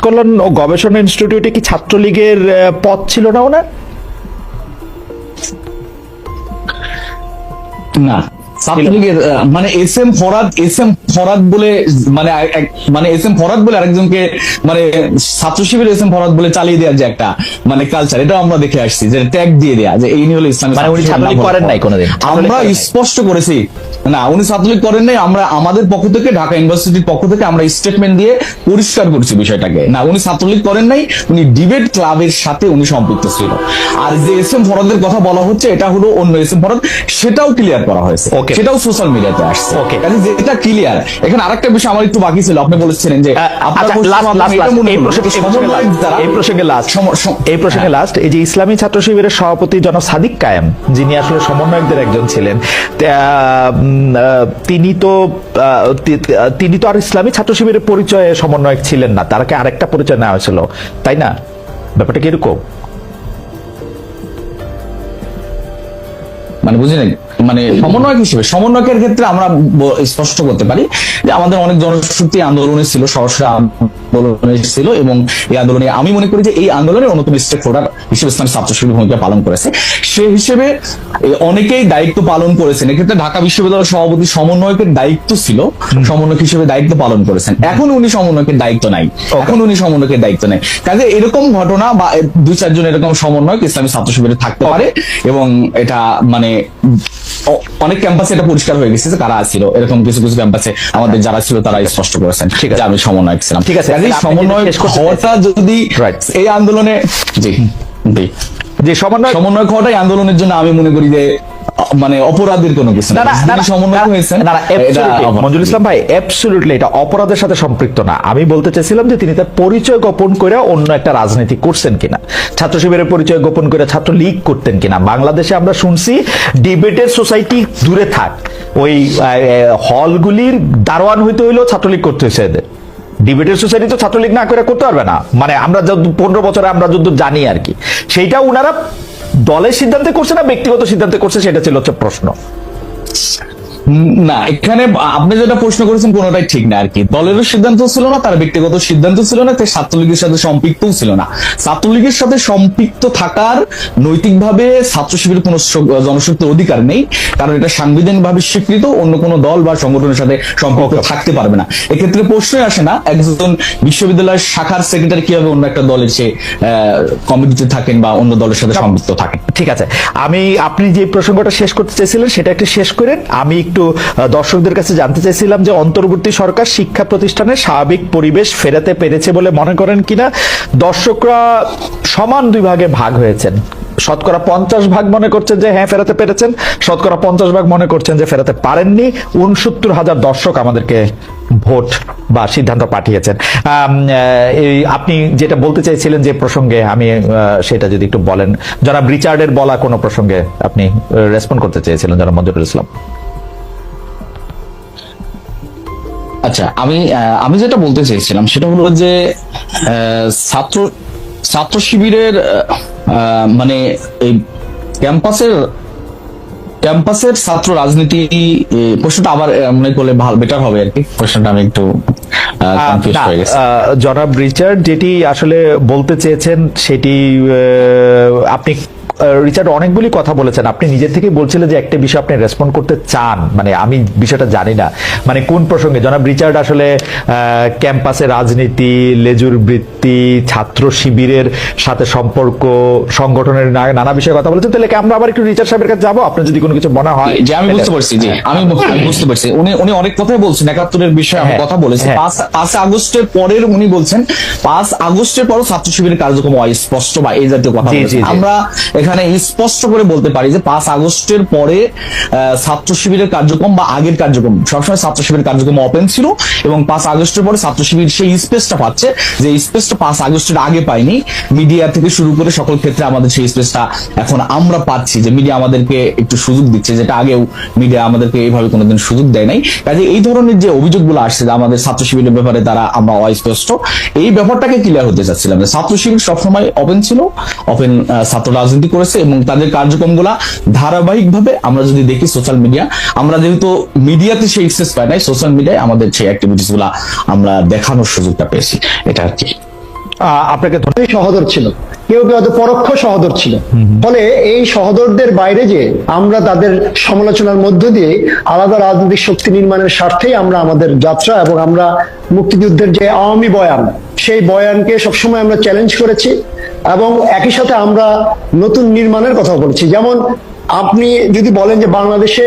কল্যাণ ও গবেষণা ইনস্টিটিউটে কি ছাত্রলীগের পদ ছিল না ওনার? না, ছাত্রলীগের মানে এস এম ফরাদ বলে মানে এস এম ফরাদ বলে আরেকজনকে মানে ছাত্র শিবির এস এম ফরাদ বলে চালিয়ে দেওয়ার যে একটা মানে কালচার, এটা আমরা দেখে আসছি যে ট্যাগ দিয়ে দেয়া যে এই হলো ইসলামিক। মানে উনি ছাত্রলীগ করেন নাই কোনোদিন? আমরা স্পষ্ট করেছি না, উনি ছাত্রলীগ করেন নাই। আমরা আমাদের পক্ষ থেকে, ঢাকা ইউনিভার্সিটির পক্ষ থেকে আমরা স্টেটমেন্ট দিয়ে পরিষ্কার করছি বিষয়টাকে। না, উনি ছাত্রলীগ করেন নাই, উনি ডিবেট ক্লাবের সাথে উনি সম্পৃক্ত ছিল। আর যে এস এম ফরাদের কথা বলা হচ্ছে এটা হলো অন্য এস এম ফরাদ, সেটাও ক্লিয়ার করা হয়েছে, সেটাও সোশ্যাল মিডিয়াতে আসছে। যেটা ক্লিয়ার। এখানে আরেকটা বিষয় আমার একটু বাকি ছিল, আপনি বলেছিলেন যে এই প্রসঙ্গে লাস্ট এই যে ইসলামী ছাত্র শিবিরের সভাপতি জনাব সাদিক কায়েম, যিনি আসলে সমন্বয়কদের একজন ছিলেন, তিনি তো আর ইসলামী ছাত্র শিবিরের পরিচয়ে সমন্বয়ক ছিলেন না, তারকে আরেকটা পরিচয় নেওয়া হয়েছিল, তাই না? ব্যাপারটা কি এরকম? মানে বুঝলেন, মানে সমন্বয়ক হিসেবে, সমন্বয়কের ক্ষেত্রে আমরা স্পষ্ট করতে পারি যে আমাদের অনেক জনশক্তি আন্দোলনে ছিল, সরাসরি আন্দোলনে ছিল, এবং এই আন্দোলনে আমি মনে করি যে এই আন্দোলনের অন্যতম স্টেক হোল্ডার হিসেবে ইসলামী ছাত্র শিবির ভূমিকা পালন করেছে। সে হিসেবে অনেকেই দায়িত্ব পালন করেছেন। এক্ষেত্রে ঢাকা বিশ্ববিদ্যালয়ের সভাপতি সমন্বয়কের দায়িত্ব ছিল, সমন্বয়ক হিসেবে দায়িত্ব পালন করেছেন। এখন উনি সমন্বয়কের দায়িত্ব নাই, কাজে এরকম ঘটনা বা 2-4 জন এরকম সমন্বয়ক ইসলামী ছাত্র শিবিরে থাকতে পারে, এবং এটা মানে অনেক ক্যাম্পাসে এটা পরিষ্কার হয়ে গেছে যে কারা ছিল। এরকম কিছু কিছু ক্যাম্পাসে আমাদের যারা ছিল তারা স্পষ্ট করেছেন যে আমি সমন্বয়ক ছিলাম। ঠিক আছে, সমন্বয় হওয়াটা যদি এই আন্দোলনে যে সমন্বয়ক হওয়াটাই আন্দোলনের জন্য আমি মনে করি যে মানে অপরাধের কোনো কিছু না। মঞ্জুরুল ইসলাম ভাই, অ্যাবসলিউটলি এটা অপরাধের সাথে সম্পৃক্ত না। আমি বলতে চাইছিলাম যে তিনি তার পরিচয় গোপন করে অন্য একটা রাজনীতি করছেন কিনা, ছাত্র শিবিরের পরিচয় গোপন করে ছাত্র লীগ করতেন কিনা। বাংলাদেশে আমরা শুনছি ডিবেটের সোসাইটি দূরে থাক, ওই হলগুলির দারোয়ান হইতে হইলেও ছাত্রলীগ করতে হয়েছে এদের। ডিবেটের সোসাইটি তো ছাত্রলীগ না করে করতে পারবে না, মানে আমরা 15 বছরে আমরা যত জানি আর কি, সেইটা উনারা দলের সিদ্ধান্তে করছে না ব্যক্তিগত সিদ্ধান্তে করছে, সেটা ছিল হচ্ছে প্রশ্ন। না, এখানে আপনি যেটা প্রশ্ন করেছেন কোনোটাই ঠিক না আর কি। দলেরও সিদ্ধান্ত ছিল না, তার ব্যক্তিগত সিদ্ধান্ত ছিল না, তাই ছাত্রলীগের সাথে সম্পৃক্তও ছিল না। ছাত্রলীগের সাথে সম্পৃক্ত থাকার নৈতিকভাবে ছাত্র শিবিরের কোনো জনশক্তির অধিকার নেই, কারণ এটা সাংবিধানিকভাবে স্বীকৃত। অন্য কোনো দল বা সংগঠনের সাথে সম্পর্ক থাকতে পারবে না। এক্ষেত্রে প্রশ্নই আসে না একজন বিশ্ববিদ্যালয়ের শাখার সেক্রেটারি কিভাবে অন্য একটা দলের সে কমিটিতে থাকেন বা অন্য দলের সাথে সম্পৃক্ত থাকেন। ঠিক আছে, আপনি যে প্রসঙ্গটা শেষ করতে চাইছিলেন সেটা একটু শেষ করেন। আমি একটু দর্শকদের কাছে জানতে চাইছিলাম যে অন্তর্বর্তী সরকার শিক্ষা প্রতিষ্ঠানে স্বাভাবিক পরিবেশ ফেরাতে পেরেছে বলে মনে করেন কিনা। দর্শকরা সমান 2 ভাগে ভাগ হয়েছেন। শতকরা 50% মনে করছেন যে হ্যাঁ ফেরাতে পেরেছেন, শতকরা 50% মনে করছেন যে ফেরাতে পারেননি। 69,000 দর্শক আমাদেরকে ভোট বা সিদ্ধান্ত পাঠিয়েছেন। আপনি যেটা বলতে চাইছিলেন যে প্রসঙ্গে, আমি সেটা যদি একটু বলেন। জনাব রিচার্ডের বলা কোনো প্রসঙ্গে আপনি রেসপন্ড করতে চেয়েছিলেন, জনাব মঞ্জুরুল ইসলাম। আচ্ছা, আমি যেটা বলতে চাইছিলাম সেটা হলো যে ছাত্র শিবিরের মানে এই ক্যাম্পাসের ছাত্র রাজনীতি প্রশ্নটা আবার মনে করলে ভালো বেটার হবে আর কি। প্রশ্নটা আমি একটু কনফিউজ হয়ে গেছি। জনাব রিচার্ড যেটি আসলে বলতে চেয়েছেন সেটি আপনি রিচার্ড অনেকগুলি কথা বলেছেন। আপনি নিজের থেকে বলছিলেন যে একটা বিষয় আপনি রেসপন্ড করতে চান, মানে আমি বিষয়টা জানি না মানে কোন প্রসঙ্গে। জনাব রিচার্ড আসলে ক্যাম্পাসে রাজনীতি, লেজুর বৃত্তি, ছাত্র শিবিরের সাথে সম্পর্ক, সংগঠনের নানা বিষয়ে কথা বলেছেন। তাহলে আমরা আবার একটু রিচার্ড সাহেবের কাছে যাবো, আপনার যদি কোনো কিছু মনে হয়। যে আমি বুঝতে পারছি, যে আমি বুঝতে পারছি উনি অনেক কথাই বলছেন, 71-এর বিষয়ে আমি কথা বলেছি। 5 আগস্টের পরের উনি বলছেন 5 আগস্টের পরও ছাত্র শিবিরের কার্যক্রম অস্পষ্ট বা এই জাতীয় কথা বলছেন। আমরা এখানে স্পষ্ট করে বলতে পারি যে 5 আগস্টের পরে ছাত্র শিবিরের কার্যক্রম বা আগের কার্যক্রম সবসময় ছাত্র শিবিরের কার্যক্রম ওপেন ছিল, এবং 5 আগস্টের পরে ছাত্র শিবির সেই স্পেসটা পাচ্ছে, যে স্পেসটা 5 আগস্টের আগে পাইনি। মিডিয়া থেকে শুরু করে সকল ক্ষেত্রে আমাদের সেই স্পেসটা এখন আমরা পাচ্ছি, যে মিডিয়া আমাদেরকে একটু সুযোগ দিচ্ছে, যেটা আগেও মিডিয়া আমাদেরকে এইভাবে কোনোদিন সুযোগ দেয় নাই। কাজে এই ধরনের যে অভিযোগগুলো আসছে যে আমাদের ছাত্র শিবিরের ব্যাপারে তারা আমরা অস্পষ্ট, এই ব্যাপারটাকে ক্লিয়ার হতে চাচ্ছিলাম যে ছাত্র শিবির সবসময় ওপেন ছিল, ওপেন ছাত্র রাজনীতি করেছে, এবং তাদের কার্যক্রমগুলা ধারাবাহিকভাবে আমরা যদি দেখি সোশ্যাল মিডিয়া, আমরা যেহেতু মিডিয়াতে সেই অ্যাক্সেস পাই নাই, সোশ্যাল মিডিয়ায় আমাদের সেই অ্যাক্টিভিটিস গুলা আমরা দেখানোর সুযোগটা পেয়েছি, এটা আর কি। আপনাকে ধন্যবাদ। সহোদর ছিল, কেউ কেউ হয়তো পরোক্ষ সহোদর ছিল। ফলে এই সহোদরদের বাইরে যে আমরা তাদের সমালোচনার মধ্য দিয়ে আলাদা রাজনৈতিক শক্তি নির্মাণের স্বার্থেই আমরা আমাদের যাত্রা এবং আমরা মুক্তিযুদ্ধের যে আওয়ামী বয়ান, সেই বয়ানকে সবসময় আমরা চ্যালেঞ্জ করেছি এবং একই সাথে আমরা নতুন নির্মাণের কথা বলেছি। যেমন আপনি যদি বলেন যে বাংলাদেশে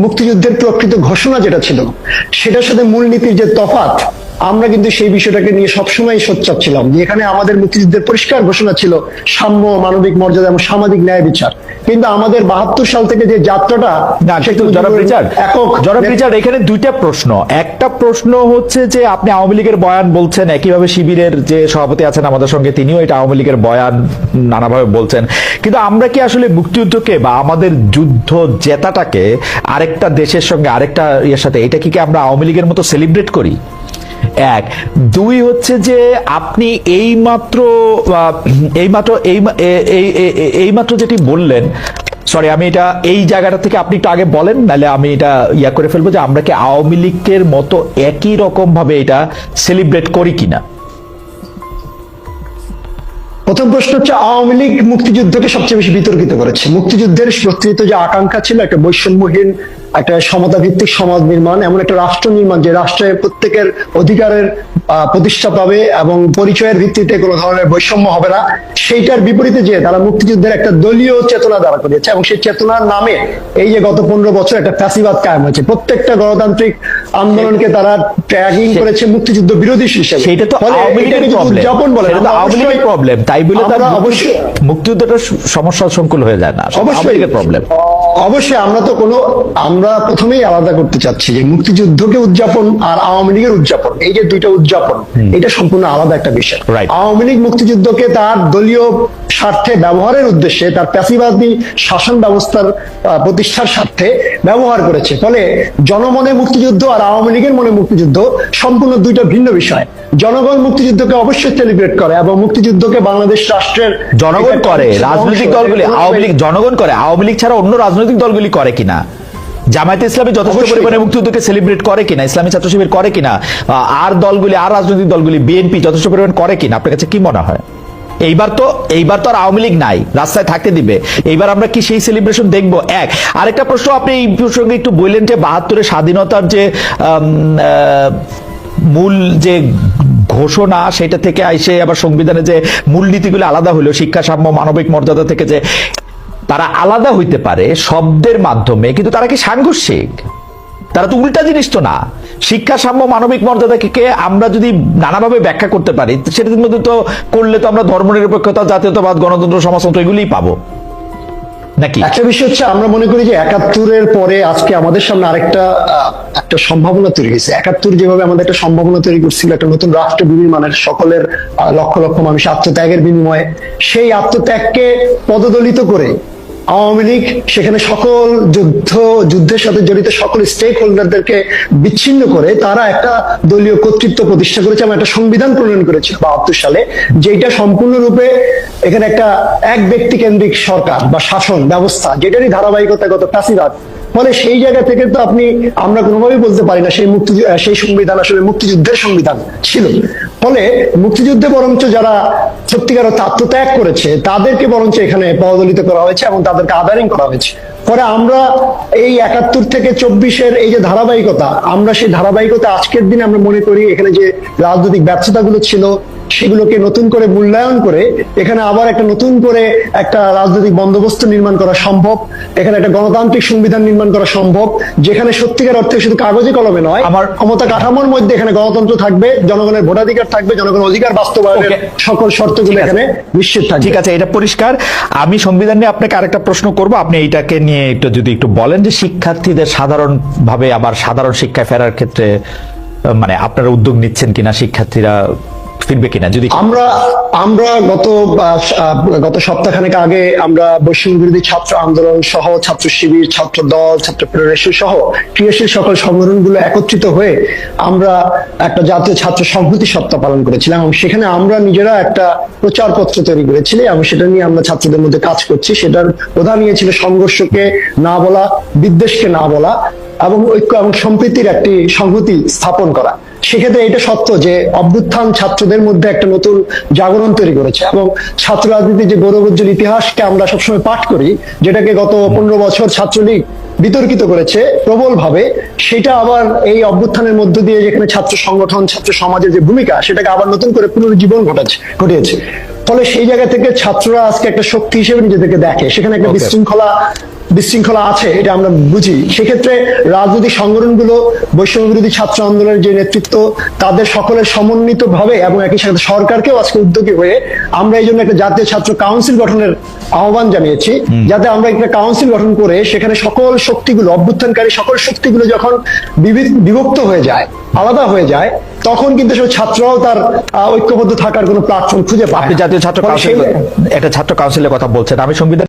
মুক্তিযুদ্ধের প্রকৃত ঘোষণা যেটা ছিল সেটার সাথে মূলনীতির যে তফাৎ, আমরা কিন্তু সেই বিষয়টাকে নিয়ে সবসময় সোচ্চার ছিলাম যে এখানে আমাদের মুক্তিযুদ্ধের পরিষ্কার ঘোষণা ছিল সাম্য, মানবিক মর্যাদা এবং সামাজিক ন্যায় বিচার। কিন্তু আমাদের 72 সাল থেকে যে যাত্রাটা, জনাব রিচার্ড, এখানে দুইটা প্রশ্ন। একটা প্রশ্ন হচ্ছে যে আপনি আওয়ামী লীগের বয়ান বলছেন, একইভাবে শিবিরের যে সভাপতি আছেন আমাদের সঙ্গে তিনিও এটা আওয়ামী লীগের বয়ান নানাভাবে বলছেন, কিন্তু আমরা কি আসলে মুক্তিযুদ্ধকে বা আমাদের যুদ্ধ জেতাটাকে আরেকটা দেশের সঙ্গে আরেকটা ইয়ের সাথে এটা কি আমরা আওয়ামী লীগের মতো সেলিব্রেট করি? এক। দুই হচ্ছে যে আপনি এইমাত্র যেটি বললেন, সরি আমি এটা এই জায়গাটা থেকে আপনি একটু আগে বলেন, নাহলে আমি এটা ইয়া করে ফেলবো যে আমরা কি আওয়ামী লীগের মতো একই রকম ভাবে এটা সেলিব্রেট করি কিনা। প্রথম প্রশ্ন হচ্ছে আওয়ামী লীগ মুক্তিযুদ্ধকে সবচেয়ে বেশি বিতর্কিত করেছে। মুক্তিযুদ্ধের প্রকৃত যে আকাঙ্ক্ষা ছিল একটা বৈষম্যহীন, একটা সমতা ভিত্তিক সমাজ নির্মাণ, এমন একটা রাষ্ট্র নির্মাণ যে রাষ্ট্রে প্রত্যেকের অধিকারের প্রতিষ্ঠা পাবে এবং পরিচয়ের ভিত্তিতে কোনো ধরনের বৈষম্য হবে না, সেইটার বিপরীতে যে তারা মুক্তিযুদ্ধের একটা দলীয় চেতনা দাঁড়া করিয়েছে এবং সেই চেতনার নামে এই যে গত 15 বছর একটা ফ্যাসিবাদ কায়েম হয়েছে। প্রত্যেকটা গণতান্ত্রিক আন্দোলনকে তারা ট্যাগিং করেছে মুক্তিযুদ্ধ বিরোধী হিসেবে। সেটা তো আওয়ামী লীগের উদযাপন বলে, এটা আওয়ামী লীগের প্রবলেম, তাই বলে তারা অবশ্যই মুক্তিযুদ্ধটা সমস্যা সংকুল হয়ে যায় না, অবশ্যই প্রবলেম। অবশ্যই আমরা প্রথমেই আলাদা করতে চাচ্ছি যে মুক্তিযুদ্ধকে উদযাপন আর আওয়ামী লীগের উদযাপন, এই যে দুইটা উদযাপন, এটা সম্পূর্ণ আলাদা একটা বিষয়। আওয়ামী লীগ মুক্তিযুদ্ধকে তার দলীয় স্বার্থে ব্যবহারের উদ্দেশ্যে, তার প্যাসিবাদী শাসন ব্যবস্থার প্রতিষ্ঠার স্বার্থে ব্যবহার করেছে। ফলে জনমনে মুক্তিযুদ্ধ আর আওয়ামী লীগের মনে মুক্তিযুদ্ধ সম্পূর্ণ দুইটা ভিন্ন বিষয়। জনগণ মুক্তিযুদ্ধকে অবশ্যই সেলিব্রেট করে এবং মুক্তিযুদ্ধকে বাংলাদেশ রাষ্ট্রের জনগণ করে, রাজনৈতিক দলগুলি, আওয়ামী লীগ জনগণ করে, আওয়ামী লীগ ছাড়া অন্য রাজনৈতিক দলগুলি করে কিনা, জামায়াতে ইসলামী যথেষ্ট পরিমাণে মুক্তিযুদ্ধকে সেলিব্রেট করে কিনা, ইসলামী ছাত্র শিবির করে কিনা, আর দলগুলি, আর রাজনৈতিক দলগুলি, বিএনপি যথেষ্ট পরিমাণ করে কিনা, আপনার কাছে কি মনে হয়? এইবার তো আর আওয়ামী লীগ নাই, রাস্তায় থাকতে দিবে, এইবার আমরা কি সেই সেলিব্রেশন দেখবো? এক। আরেকটা প্রশ্ন, আপনি এই প্রসঙ্গে একটু বললেন যে 72-এর স্বাধীনতার যে মূল যে ঘোষণা, সেটা থেকে আইসে আবার সংবিধানে যে মূলনীতিগুলো আলাদা হলো, শিক্ষা, সাম্য, মানবিক মর্যাদা থেকে, যে তারা আলাদা হইতে পারে শব্দের মাধ্যমে, কিন্তু তারা কি সাংঘর্ষিক? তারা তো উল্টা জিনিস তো না। শিক্ষা, সাম্য, মানবিক মর্যাদাকে আমরা যদি নানাভাবে ব্যাখ্যা করতে পারি, সেটার মধ্যে তো করলে তো আমরা ধর্মনিরপেক্ষতা, জাতীয়তাবাদ, গণতন্ত্র, সমাজতন্ত্র এগুলিই পাবো নাকি? একটা বিষয় হচ্ছে, আমরা মনে করি যে 71-এর পরে আজকে আমাদের সামনে আরেকটা একটা সম্ভাবনা তৈরি হয়েছে। 71 যেভাবে আমাদের একটা সম্ভাবনা তৈরি করছিল একটা নতুন রাষ্ট্র বিনির্মাণের, সকলের লক্ষ লক্ষ মানুষ আত্মত্যাগের বিনিময়ে, সেই আত্মত্যাগকে পদদলিত করে আওয়ামী লীগ সেখানে সকল যুদ্ধের সাথে জড়িত সকল স্টেক হোল্ডারদেরকে বিচ্ছিন্ন করে তারা একটা দলীয় কর্তৃত্ব প্রতিষ্ঠা করেছে এবং একটা সংবিধান প্রণয়ন করেছিল 72 সালে, যেটা সম্পূর্ণরূপে এখানে একটা এক ব্যক্তি কেন্দ্রিক সরকার বা শাসন ব্যবস্থা, যেটারই ধারাবাহিকতা গত ফ্যাসিবাদ। ফলে সেই জায়গা থেকে তো আমরা কোনোভাবেই বলতে পারি না সেই সংবিধান আসলে মুক্তিযুদ্ধের সংবিধান ছিল। ফলে মুক্তিযুদ্ধে বরঞ্চ যারা সত্যিকার আত্মত্যাগ করেছে তাদেরকে বরঞ্চ এখানে পদদলিত করা হয়েছে এবং তাদেরকে আদারিং করা হয়েছে। পরে আমরা এই 71 থেকে 24-এর এই যে ধারাবাহিকতা, আমরা সেই ধারাবাহিকতা আজকের দিনে আমরা মনে করি এখানে যে রাজনৈতিক ব্যর্থতাগুলো ছিল সেগুলোকে নতুন করে মূল্যায়ন করে এখানে আবার একটা নতুন করে একটা রাজনৈতিক বন্দোবস্ত নির্মাণ করা সম্ভব, এখানে একটা গণতান্ত্রিক সংবিধান নির্মাণ করা সম্ভব, যেখানে সত্যিকার অর্থে শুধু কাগজে কলমে নয়, আমার ক্ষমতা কাঠামোর মধ্যে এখানে গণতন্ত্র থাকবে, জনগণের ভোটাধিকার থাকবে, জনগণের অধিকার বাস্তবায়নের সকল শর্তগুলো এখানে নিশ্চিত থাকবে। ঠিক আছে, এটা পরিষ্কার। আমি সংবিধান নিয়ে আপনাকে আরেকটা প্রশ্ন করব, আপনি এইটাকে নিয়ে যদি একটু বলেন যে শিক্ষার্থীদের সাধারণভাবে আবার সাধারণ শিক্ষায় ফেরার ক্ষেত্রে মানে আপনারা উদ্যোগ নিচ্ছেন কিনা, শিক্ষার্থীরা ফিরবে কিনা? যদি আমরা গত সপ্তাহখানেক আগে আমরা বৈষম্য বিরোধী ছাত্র আন্দোলন সহ ছাত্র শিবির, ছাত্র দল, ছাত্র ফেডারেশন সহ ক্রিয়াশীল সকল সংগঠনগুলো একত্রিত হয়ে আমরা একটা জাতীয় ছাত্র সংহতি সপ্তাহ পালন করেছিলাম এবং সেখানে আমরা নিজেরা একটা প্রচারপত্র তৈরি করেছিলাম এবং সেটা নিয়ে আমরা ছাত্রদের মধ্যে কাজ করছি। সেটার প্রধান ইয়ে ছিল সংঘর্ষকে না বলা, বিদ্বেষকে না বলা এবং ঐক্য এবং সম্প্রীতির একটি সংহতি স্থাপন করা। সেক্ষেত্রে এটা সত্য যে অভ্যুত্থান ছাত্রদের মধ্যে একটা নতুন জাগরণ তৈরি করেছে, এবং ছাত্র রাজনীতির যে গৌরবোজ্জ্বল ইতিহাসকে আমরা সবসময় পাঠ করি, যেটাকে গত 15 বছর ছাত্রলীগ বিতর্কিত করেছে প্রবল ভাবে, সেটা আবার এই অভ্যুত্থানের মধ্য দিয়ে যেখানে ছাত্র সংগঠন, ছাত্র সমাজের যে ভূমিকা, সেটাকে আবার নতুন করে পুনরুজ্জীবন ঘটিয়েছে। ফলে সেই জায়গা থেকে ছাত্ররা আজকে একটা শক্তি হিসেবে নিজেদেরকে দেখে, সেখানে একটা বিশৃঙ্খলা আছে, এটা আমরা বুঝি। সেক্ষেত্রে রাজনৈতিক সংগঠনগুলো, বৈষম্য বিরোধী ছাত্র আন্দোলনের যে নেতৃত্ব, তাদের সকলের সমন্বিত ভাবে এবং একই সাথে সরকারকেও আজকে উদ্যোগী হয়ে আমরা এই জন্য একটা জাতীয় ছাত্র কাউন্সিল গঠনের আহ্বান জানিয়েছি, যাতে আমরা একটা কাউন্সিল গঠন করে সেখানে সকল শক্তিগুলো, অভ্যুত্থানকারী সকল শক্তিগুলো যখন বিভক্ত হয়ে যায়, আলাদা হয়ে যায়, তখন কিন্তু সব ছাত্ররাও তার ঐক্যবদ্ধ থাকার কোনো প্ল্যাটফর্ম খুঁজে পায়। আপনি জাতীয় ছাত্র কাউন্সিল, একটা ছাত্র কাউন্সিলের কথা বলছেন, আমি সংবিধান